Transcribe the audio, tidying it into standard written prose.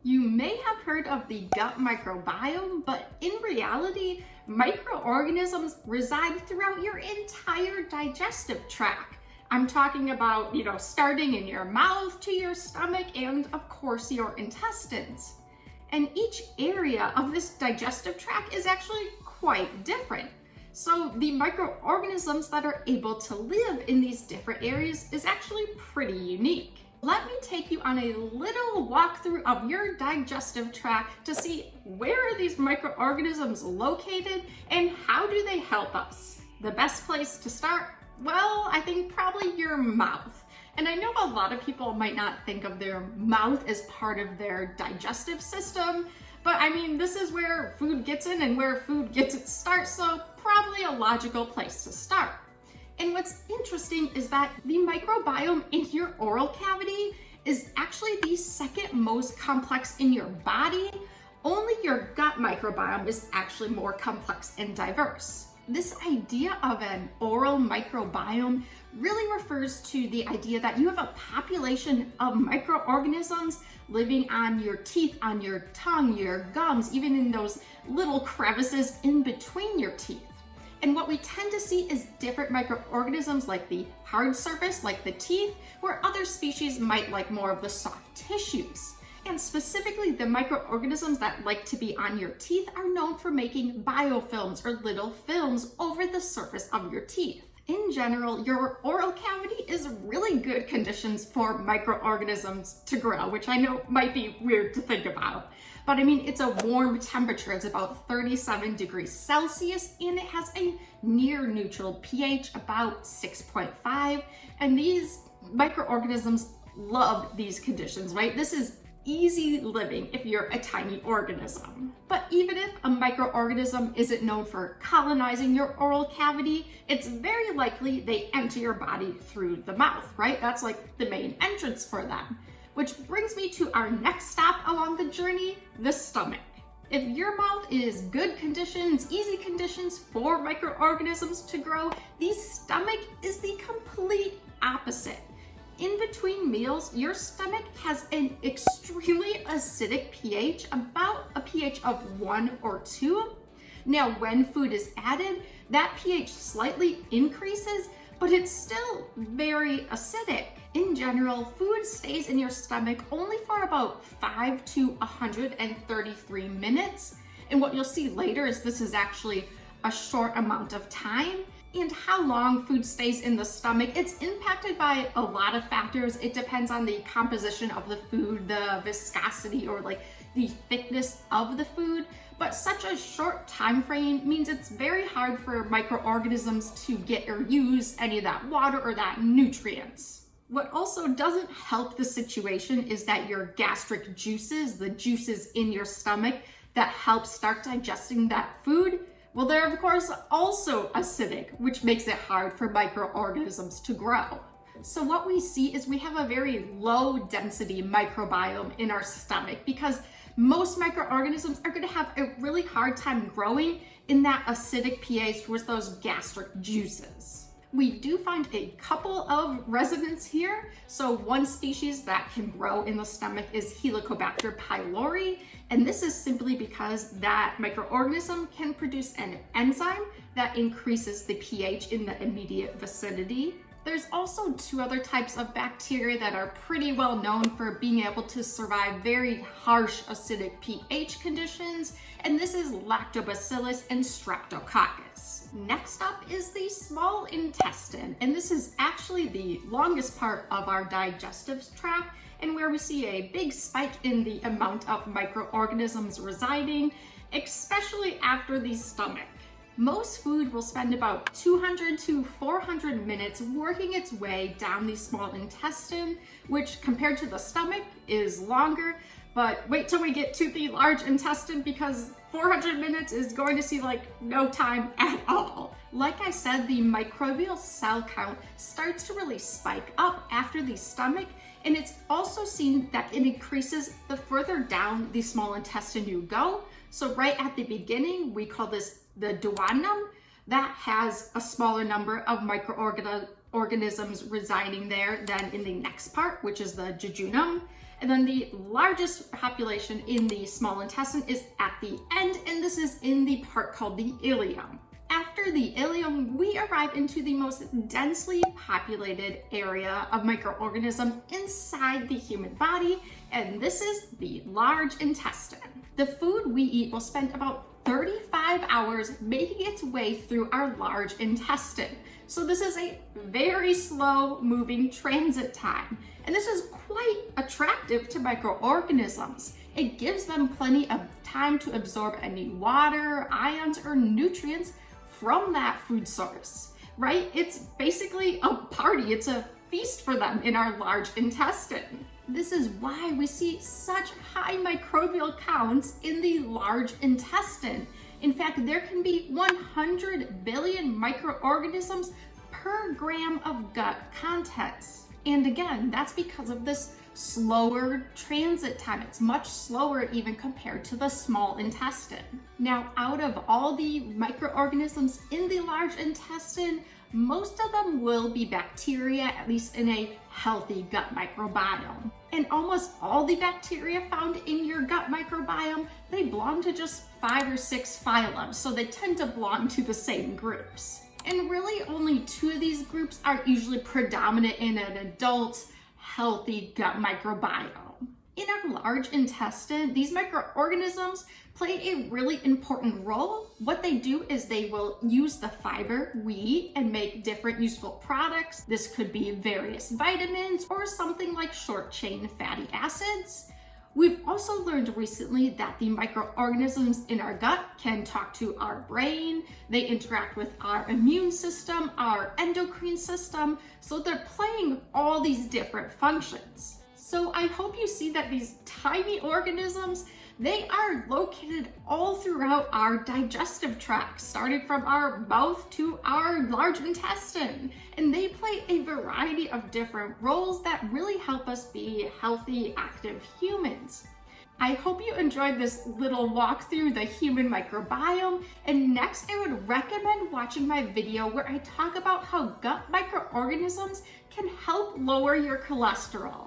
You may have heard of the gut microbiome, but in reality, microorganisms reside throughout your entire digestive tract. I'm talking about, starting in your mouth to your stomach and of course your intestines. And each area of this digestive tract is actually quite different. So the microorganisms that are able to live in these different areas is actually pretty unique. Let me take you on a little walkthrough of your digestive tract to see where are these microorganisms located and how do they help us. The best place to start, well, I think probably your mouth. And I know a lot of people might not think of their mouth as part of their digestive system, but I mean, this is where food gets in and where food gets its start, so probably a logical place to start. And what's interesting is that the microbiome in your oral cavity is actually the second most complex in your body. Only your gut microbiome is actually more complex and diverse. This idea of an oral microbiome really refers to the idea that you have a population of microorganisms living on your teeth, on your tongue, your gums, even in those little crevices in between your teeth. And what we tend to see is different microorganisms like the hard surface, like the teeth, where other species might like more of the soft tissues. And specifically, the microorganisms that like to be on your teeth are known for making biofilms or little films over the surface of your teeth. In general, your oral cavity is really good conditions for microorganisms to grow, which I know might be weird to think about. But I mean, it's a warm temperature. It's about 37 degrees Celsius, and it has a near neutral pH, about 6.5. And these microorganisms love these conditions, right? This is easy living if you're a tiny organism. But even if a microorganism isn't known for colonizing your oral cavity, it's very likely they enter your body through the mouth, right? That's like the main entrance for them. Which brings me to our next stop along the journey, the stomach. If your mouth is good conditions, easy conditions for microorganisms to grow, the stomach is the complete opposite. In between meals, your stomach has an extremely acidic pH, about a pH of 1 or 2. Now, when food is added, that pH slightly increases, but it's still very acidic. In general, food stays in your stomach only for about 5 to 133 minutes. And what you'll see later is this is actually a short amount of time. And how long food stays in the stomach, it's impacted by a lot of factors. It depends on the composition of the food, the viscosity, or like the thickness of the food. But such a short time frame means it's very hard for microorganisms to get or use any of that water or that nutrients. What also doesn't help the situation is that your gastric juices, the juices in your stomach that help start digesting that food, well, they're of course also acidic, which makes it hard for microorganisms to grow. So what we see is we have a very low density microbiome in our stomach because most microorganisms are going to have a really hard time growing in that acidic pH with those gastric juices. We do find a couple of residents here. So one species that can grow in the stomach is Helicobacter pylori. And this is simply because that microorganism can produce an enzyme that increases the pH in the immediate vicinity. There's also two other types of bacteria that are pretty well known for being able to survive very harsh acidic pH conditions, and this is Lactobacillus and Streptococcus. Next up is the small intestine, and this is actually the longest part of our digestive tract and where we see a big spike in the amount of microorganisms residing, especially after the stomach. Most food will spend about 200 to 400 minutes working its way down the small intestine, which compared to the stomach is longer, but wait till we get to the large intestine because 400 minutes is going to seem like no time at all. Like I said, the microbial cell count starts to really spike up after the stomach, and it's also seen that it increases the further down the small intestine you go. So right at the beginning, we call this the duodenum. That has a smaller number of microorganisms residing there than in the next part, which is the jejunum. And then the largest population in the small intestine is at the end, and this is in the part called the ileum. After the ileum, we arrive into the most densely populated area of microorganisms inside the human body, and this is the large intestine. The food we eat will spend about 35 hours making its way through our large intestine. So this is a very slow moving transit time. And this is quite attractive to microorganisms. It gives them plenty of time to absorb any water, ions, or nutrients from that food source, right? It's basically a party. It's a feast for them in our large intestine. This is why we see such high microbial counts in the large intestine. In fact, there can be 100 billion microorganisms per gram of gut contents. And again, that's because of this slower transit time. It's much slower even compared to the small intestine. Now, out of all the microorganisms in the large intestine, most of them will be bacteria, at least in a healthy gut microbiome. And almost all the bacteria found in your gut microbiome, they belong to just 5 or 6 phylums, so they tend to belong to the same groups. And really only 2 of these groups are usually predominant in an adult, healthy gut microbiome. In our large intestine, these microorganisms play a really important role. What they do is they will use the fiber we eat and make different useful products. This could be various vitamins or something like short-chain fatty acids. We've also learned recently that the microorganisms in our gut can talk to our brain. They interact with our immune system, our endocrine system. So they're playing all these different functions. So I hope you see that these tiny organisms, they are located all throughout our digestive tract, starting from our mouth to our large intestine. And they play a variety of different roles that really help us be healthy, active humans. I hope you enjoyed this little walk through the human microbiome. And next, I would recommend watching my video where I talk about how gut microorganisms can help lower your cholesterol.